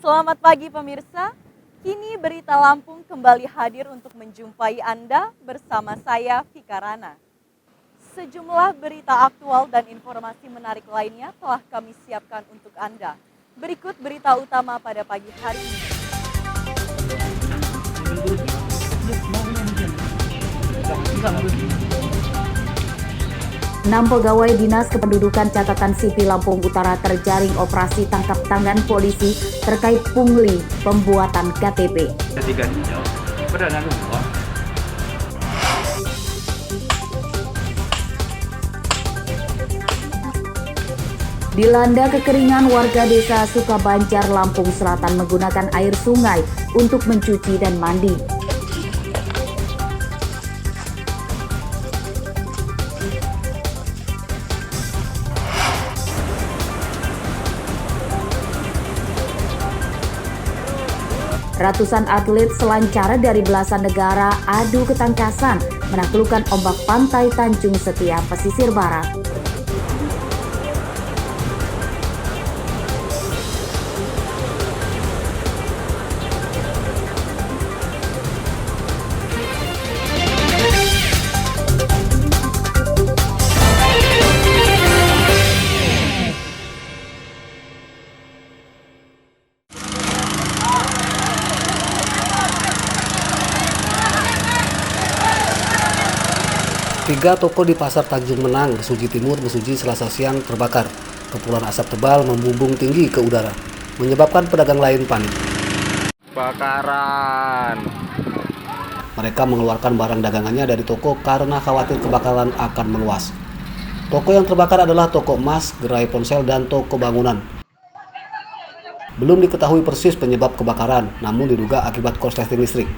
Selamat pagi pemirsa, kini Berita Lampung kembali hadir untuk menjumpai Anda bersama saya Vika Rana. Sejumlah berita aktual dan informasi menarik lainnya telah kami siapkan untuk Anda. Berikut berita utama pada pagi hari ini. 6 pegawai Dinas Kependudukan Catatan Sipil Lampung Utara terjaring operasi tangkap tangan polisi terkait pungli pembuatan KTP. Dilanda kekeringan, warga desa Sukabanjar, Lampung Selatan menggunakan air sungai untuk mencuci dan mandi. Ratusan atlet selancar dari belasan negara adu ketangkasan menaklukkan ombak pantai Tanjung Setia, pesisir barat. Tiga toko di Pasar Tanjung Menang, Mesuji Timur, Mesuji Selasa siang terbakar. Kepulan asap tebal membumbung tinggi ke udara, menyebabkan pedagang lain panik. Kebakaran. Mereka mengeluarkan barang dagangannya dari toko karena khawatir kebakaran akan meluas. Toko yang terbakar adalah toko emas, gerai ponsel, dan toko bangunan. Belum diketahui persis penyebab kebakaran, namun diduga akibat korsleting listrik.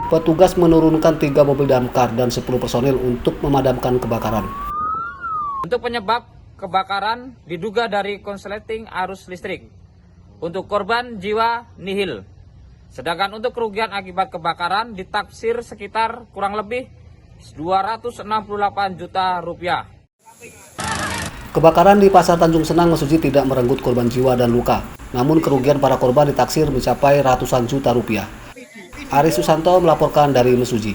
Petugas menurunkan 3 mobil damkar dan 10 personil untuk memadamkan kebakaran. Untuk penyebab kebakaran diduga dari konsleting arus listrik. Untuk korban jiwa nihil. Sedangkan untuk kerugian akibat kebakaran ditaksir sekitar kurang lebih 268 juta rupiah. Kebakaran di Pasar Tanjung Senang, Mesuji tidak merenggut korban jiwa dan luka. Namun kerugian para korban ditaksir mencapai ratusan juta rupiah. Ari Susanto melaporkan dari Mesuji.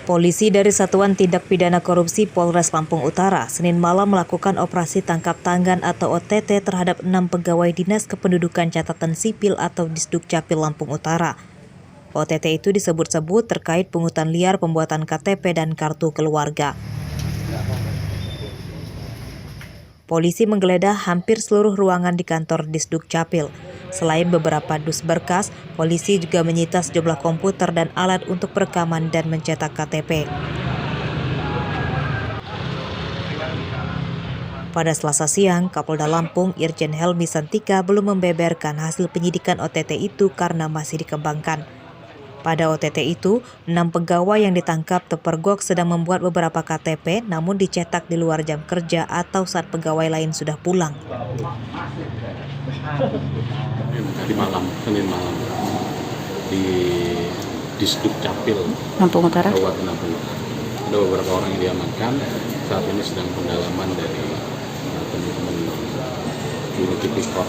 Polisi dari Satuan Tindak Pidana Korupsi Polres Lampung Utara Senin malam melakukan operasi tangkap tangan atau OTT terhadap 6 pegawai Dinas Kependudukan Catatan Sipil atau Disdukcapil Lampung Utara. OTT itu disebut-sebut terkait pungutan liar pembuatan KTP dan kartu keluarga. Polisi menggeledah hampir seluruh ruangan di kantor Disdukcapil. Selain beberapa dus berkas, polisi juga menyita sejumlah komputer dan alat untuk perekaman dan mencetak KTP. Pada Selasa siang, Kapolda Lampung Irjen Helmi Santika belum membeberkan hasil penyidikan OTT itu karena masih dikembangkan. Pada OTT itu, 6 pegawai yang ditangkap terpergok sedang membuat beberapa KTP namun dicetak di luar jam kerja atau saat pegawai lain sudah pulang. Tadi malam, Senin malam, di Disdukcapil Lampung Utara. Kabupaten Lampung Utara. Ada beberapa orang yang diamankan, saat ini sedang pendalaman dari teman-teman unit tipikor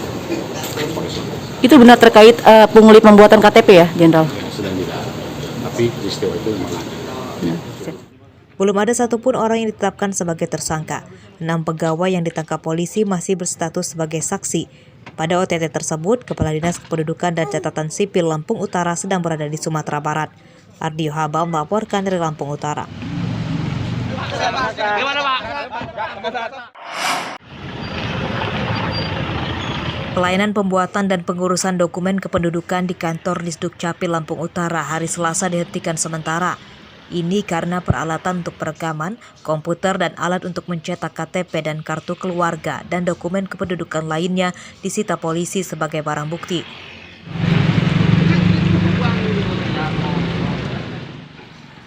polisi. Itu benar terkait pungli pembuatan KTP ya, Jenderal? Ya, sedang didalami, tapi peristiwa itu memang ada. Belum ada satupun orang yang ditetapkan sebagai tersangka. 6 pegawai yang ditangkap polisi masih berstatus sebagai saksi. Pada OTT tersebut, Kepala Dinas Kependudukan dan Catatan Sipil Lampung Utara sedang berada di Sumatera Barat. Ardio Habal melaporkan dari Lampung Utara. Pelayanan pembuatan dan pengurusan dokumen kependudukan di kantor Disdukcapil Lampung Utara hari Selasa dihentikan sementara. Ini karena peralatan untuk perekaman, komputer dan alat untuk mencetak KTP dan kartu keluarga dan dokumen kependudukan lainnya disita polisi sebagai barang bukti.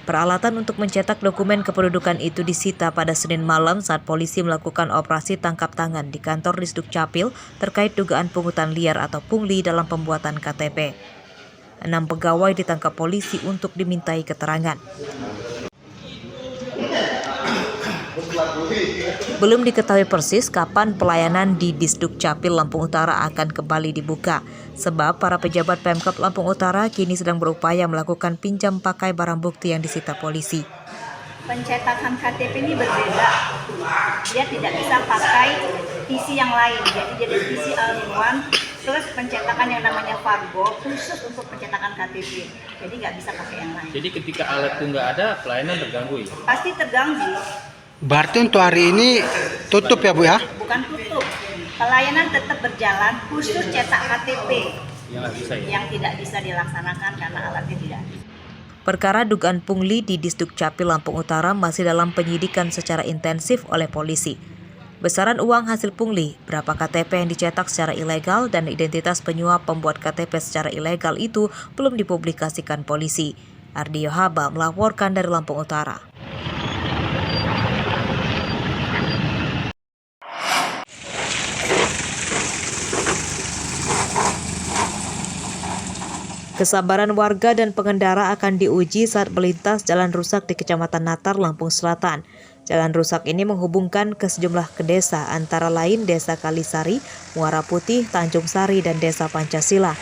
Peralatan untuk mencetak dokumen kependudukan itu disita pada Senin malam saat polisi melakukan operasi tangkap tangan di kantor Disdukcapil terkait dugaan pungutan liar atau pungli dalam pembuatan KTP. 6 pegawai ditangkap polisi untuk dimintai keterangan. Belum diketahui persis kapan pelayanan di Disduk Capil Lampung Utara akan kembali dibuka, sebab para pejabat Pemkab Lampung Utara kini sedang berupaya melakukan pinjam pakai barang bukti yang disita polisi. Pencetakan KTP ini berbeda, dia tidak bisa pakai PC yang lain, jadi PC all-in-one, terus pencetakan yang namanya Fargo khusus untuk pencetakan KTP, jadi nggak bisa pakai yang lain. Jadi ketika alat itu nggak ada, pelayanan terganggu ya? Pasti terganggu. Berarti untuk hari ini tutup ya Bu ya? Bukan tutup, pelayanan tetap berjalan khusus cetak KTP yang tidak bisa dilaksanakan karena alatnya tidak ada. Perkara dugaan pungli di Disduk Capil Lampung Utara masih dalam penyidikan secara intensif oleh polisi. Besaran uang hasil pungli, berapa KTP yang dicetak secara ilegal, dan identitas penyuap pembuat KTP secara ilegal itu belum dipublikasikan polisi. Ardi Yohaba melaporkan dari Lampung Utara. Kesabaran warga dan pengendara akan diuji saat melintas jalan rusak di Kecamatan Natar, Lampung Selatan. Jalan rusak ini menghubungkan ke sejumlah desa, antara lain Desa Kalisari, Muara Putih, Tanjung Sari, dan Desa Pancasila.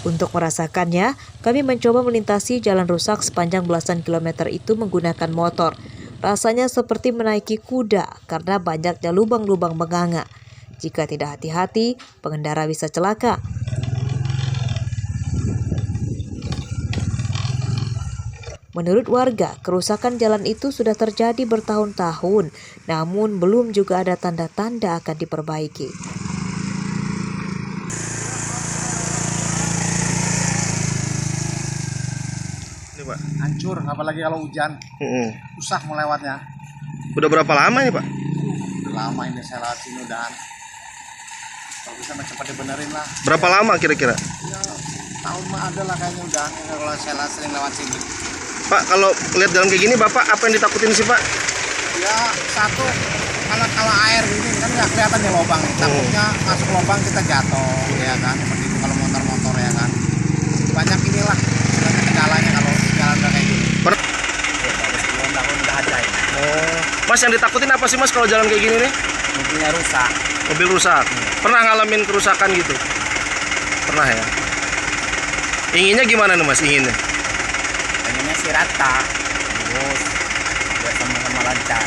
Untuk merasakannya, kami mencoba melintasi jalan rusak sepanjang belasan kilometer itu menggunakan motor. Rasanya seperti menaiki kuda karena banyaknya lubang-lubang menganga. Jika tidak hati-hati, pengendara bisa celaka. Menurut warga, kerusakan jalan itu sudah terjadi bertahun-tahun, namun belum juga ada tanda-tanda akan diperbaiki. Hancur, apalagi kalau hujan. Susah melewatnya. Udah berapa lama ini Pak? Udah lama ini saya lewat sini udahan. Kalau bisa cepat dibenerin lah. Berapa lama kira-kira? Ya, tahun mah ada lah kayaknya udahan kalau saya sering lewat sini. Pak, kalau lihat jalan kayak gini Bapak apa yang ditakutin sih Pak? Ya, satu, kalau air gini kan nggak kelihatan nih lubang. Takutnya masuk lubang kita jatuh, ya kan. Seperti itu kalau motor-motor ya kan. Banyak inilah kendalanya kalau jalan kayak gini. Mas, yang ditakutin apa sih Mas kalau jalan kayak gini nih? Mobilnya rusak. Mobil rusak. Pernah ngalamin kerusakan gitu? Pernah ya? Inginnya gimana nih Mas inginnya? Pengennya sih rata, terus biar sama-sama lancar.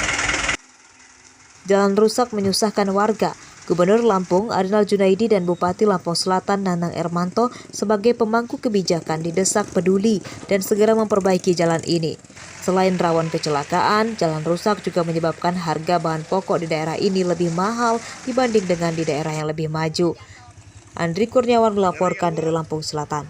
Jalan rusak menyusahkan warga. Gubernur Lampung Arinal Junaidi dan Bupati Lampung Selatan Nanang Ermanto sebagai pemangku kebijakan didesak peduli dan segera memperbaiki jalan ini. Selain rawan kecelakaan, jalan rusak juga menyebabkan harga bahan pokok di daerah ini lebih mahal dibanding dengan di daerah yang lebih maju. Andri Kurniawan melaporkan dari Lampung Selatan.